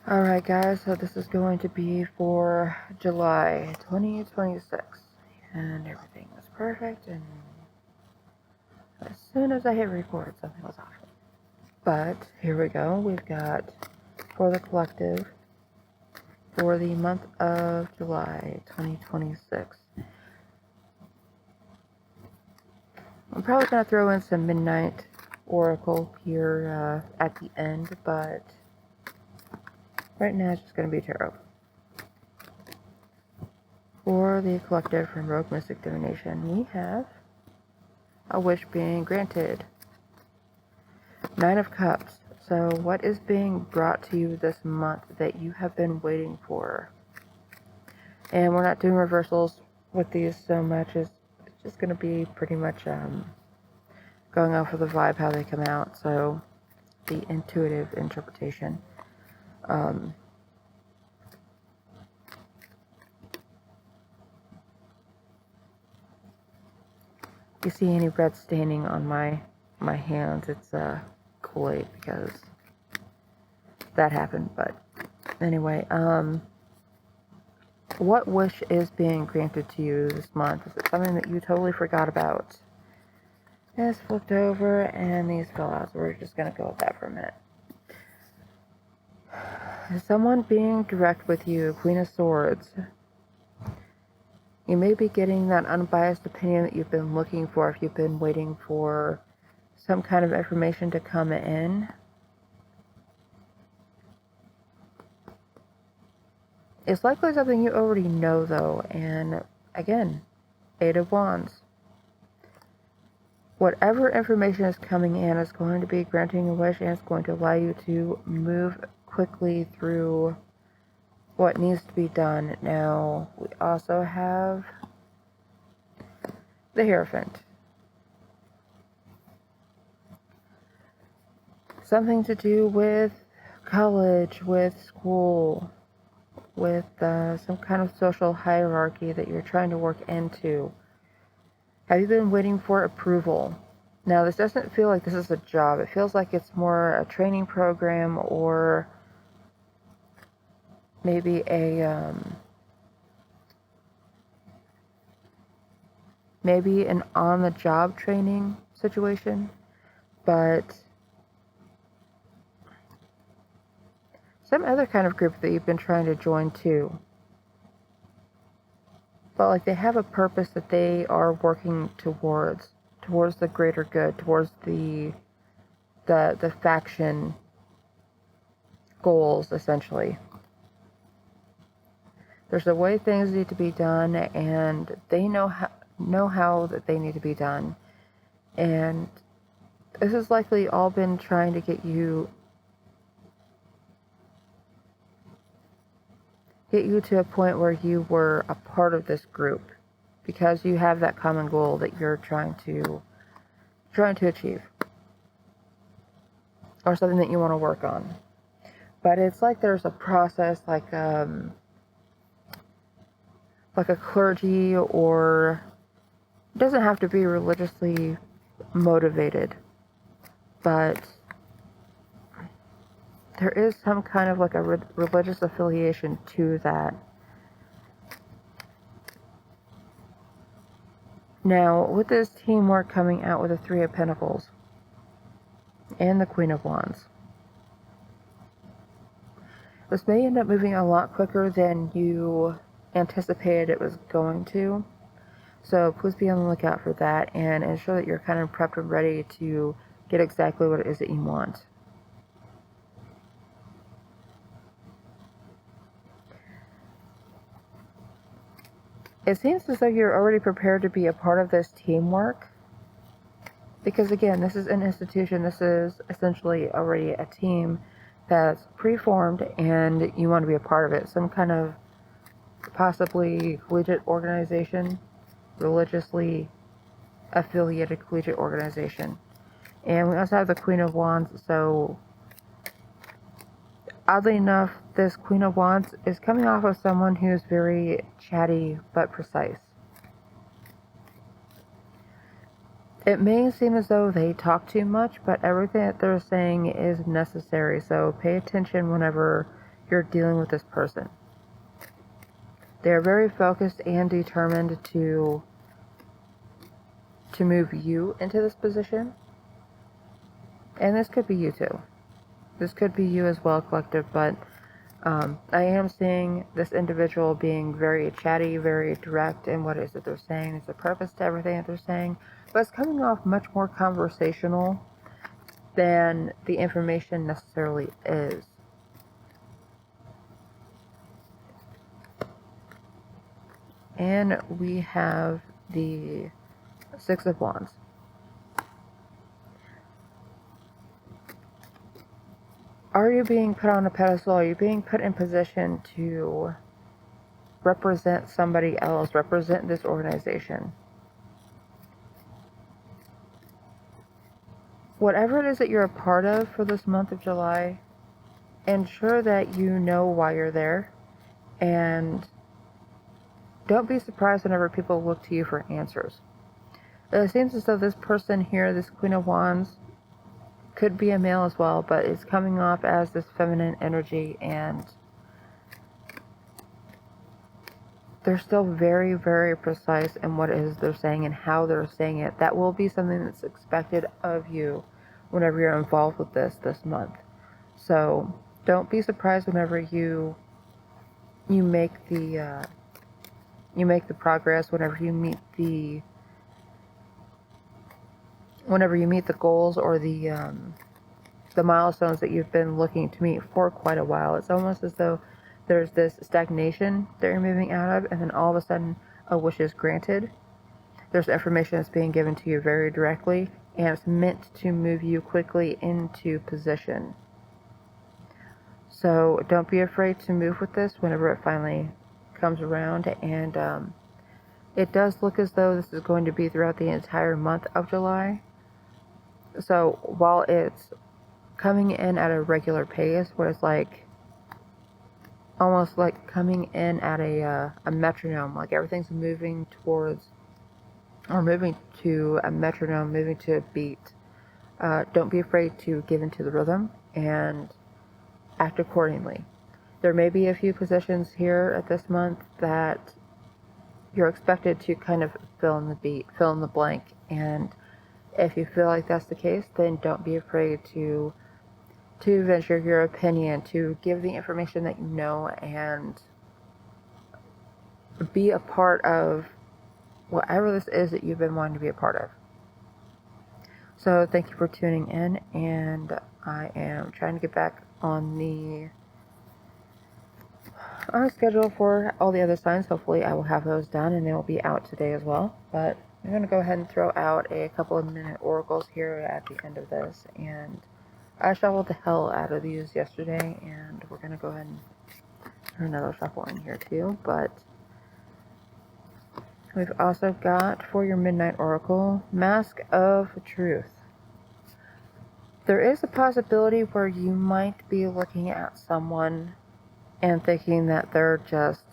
Alright guys, so this is going to be for July 2026, and everything was perfect, and as soon as I hit record, something was off. But here we go. We've got for the collective for the month of July 2026. I'm probably going to throw in some midnight oracle here at the end, but right now it's just going to be tarot. For the collective from Rogue Mystic Divination, we have a wish being granted. 9 of Cups. So what is being brought to you this month that you have been waiting for? And we're not doing reversals with these so much. It's just going to be pretty much going off of the vibe, how they come out. So the intuitive interpretation. If you see any red staining on my hands, it's Kool-Aid because that happened. But anyway, what wish is being granted to you this month? Is it something that you totally forgot about? It's flipped over and these fell out, so we're just going to go with that for a minute. Is someone being direct with you? Queen of Swords. You may be getting that unbiased opinion that you've been looking for if you've been waiting for some kind of information to come in. It's likely something you already know, though, and again, 8 of Wands. Whatever information is coming in is going to be granting a wish, and it's going to allow you to move quickly through what needs to be done. Now, we also have the Hierophant. Something to do with college, with school, with some kind of social hierarchy that you're trying to work into. Have you been waiting for approval? Now, this doesn't feel like this is a job. It feels like it's more a training program or maybe maybe an on-the-job training situation, but some other kind of group that you've been trying to join too. But like they have a purpose that they are working towards the greater good, towards the faction goals, essentially. There's a way things need to be done, and they know how that they need to be done. And this has likely all been trying to get you to a point where you were a part of this group, because you have that common goal that you're trying to achieve, or something that you want to work on. But it's like there's a process, like a clergy, or it doesn't have to be religiously motivated, but there is some kind of like a religious affiliation to that. Now, with this teamwork coming out with the 3 of Pentacles and the Queen of Wands, this may end up moving a lot quicker than you anticipated it was going to. So please be on the lookout for that and ensure that you're kind of prepped and ready to get exactly what it is that you want. It seems as though you're already prepared to be a part of this teamwork. Because again, this is an institution, this is essentially already a team that's pre-formed and you want to be a part of it. Some kind of possibly collegiate organization, religiously affiliated collegiate organization. And we also have the Queen of Wands, so oddly enough, this Queen of Wands is coming off of someone who's very chatty but precise. It may seem as though they talk too much, but everything that they're saying is necessary, so pay attention whenever you're dealing with this person. They're very focused and determined to move you into this position. And this could be you too. This could be you as well, collective, but I am seeing this individual being very chatty, very direct in what it is that they're saying. There's a purpose to everything that they're saying, but it's coming off much more conversational than the information necessarily is. And we have the Six of Wands. Are you being put on a pedestal? Are you being put in position to represent somebody else, represent this organization? Whatever it is that you're a part of for this month of July, ensure that you know why you're there, and don't be surprised whenever people look to you for answers. It seems as though this person here, this Queen of Wands, could be a male as well, but it's coming off as this feminine energy, and they're still very, very precise in what it is they're saying and how they're saying it. That will be something that's expected of you whenever you're involved with this month. So don't be surprised whenever you make the progress, whenever you meet the goals or the milestones that you've been looking to meet for quite a while. It's almost as though there's this stagnation that you're moving out of, and then all of a sudden a wish is granted. There's information that's being given to you very directly, and it's meant to move you quickly into position. So don't be afraid to move with this whenever it finally comes around, and it does look as though this is going to be throughout the entire month of July. So while it's coming in at a regular pace, where it's like almost like coming in at a metronome, like everything's moving towards, or moving to a metronome, moving to a beat. Don't be afraid to give into the rhythm and act accordingly. There may be a few positions here at this month that you're expected to kind of fill in the beat, fill in the blank, and if you feel like that's the case, then don't be afraid to venture your opinion, to give the information that you know, and be a part of whatever this is that you've been wanting to be a part of. So thank you for tuning in, and I am trying to get back on our schedule for all the other signs. Hopefully I will have those done, and they will be out today as well. But I'm going to go ahead and throw out a couple of minute oracles here at the end of this, and I shuffled the hell out of these yesterday, and we're going to go ahead and do another shuffle in here too. But we've also got, for your Midnight Oracle, Mask of Truth. There is a possibility where you might be looking at someone and thinking that they're just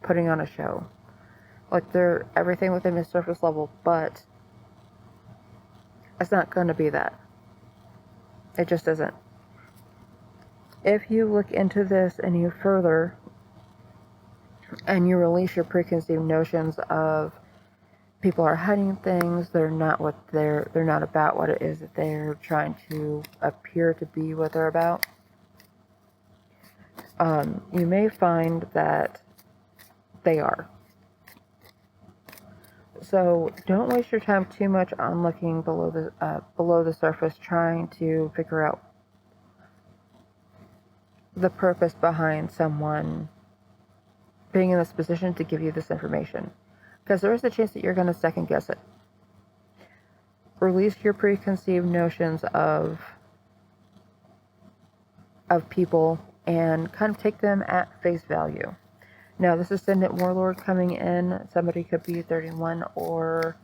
putting on a show. Like they're everything within the surface level, but it's not going to be that. It just isn't. If you look into this and you further, and you release your preconceived notions of people are hiding things, they're not about what it is that they're trying to appear to be what they're about, you may find that they are. So don't waste your time too much on looking below the surface, trying to figure out the purpose behind someone being in this position to give you this information, because there is a chance that you're going to second guess it. Release your preconceived notions of people and kind of take them at face value. Now, this Ascendant Warlord coming in, somebody could be 31 or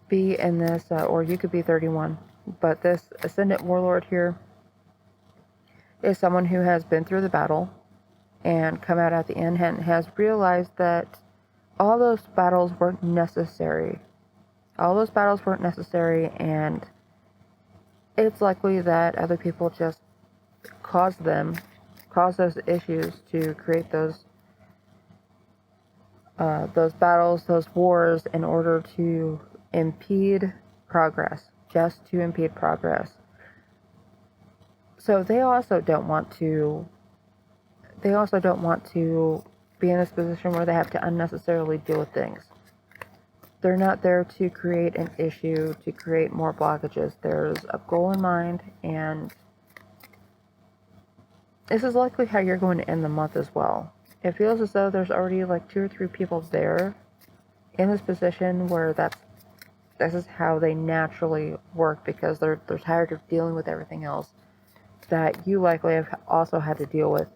be in this, or you could be 31. But this Ascendant Warlord here is someone who has been through the battle and come out at the end and has realized that all those battles weren't necessary. All those battles weren't necessary, and it's likely that other people just cause those issues to create those battles, those wars, in order to impede progress, just to impede progress. So they also don't want to be in this position where they have to unnecessarily deal with things. They're not there to create an issue, to create more blockages. There's a goal in mind, and this is likely how you're going to end the month as well. It feels as though there's already like 2 or 3 people there in this position where this is how they naturally work, because they're tired of dealing with everything else that you likely have also had to deal with.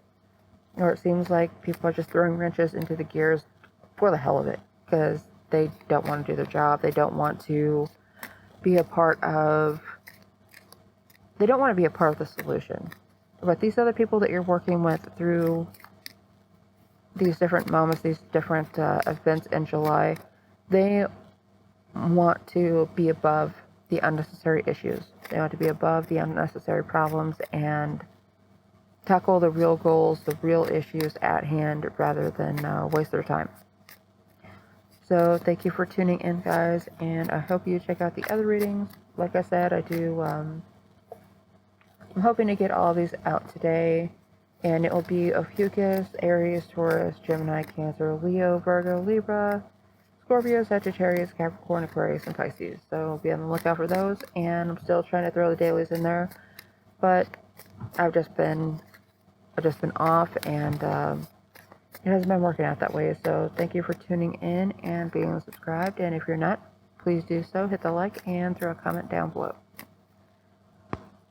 Or it seems like people are just throwing wrenches into the gears for the hell of it, because they don't want to do their job. They don't want to be a part of the solution. But these other people that you're working with through these different moments, these different events in July, they want to be above the unnecessary issues. They want to be above the unnecessary problems and tackle the real goals, the real issues at hand, rather than waste their time. So thank you for tuning in, guys, and I hope you check out the other readings. Like I said, I'm hoping to get all these out today, and it will be Ophiuchus, Aries, Taurus, Gemini, Cancer, Leo, Virgo, Libra, Scorpio, Sagittarius, Capricorn, Aquarius, and Pisces. So be on the lookout for those, and I'm still trying to throw the dailies in there, but I've just been off, and it hasn't been working out that way. So thank you for tuning in and being subscribed, and if you're not, please do so. Hit the like and throw a comment down below.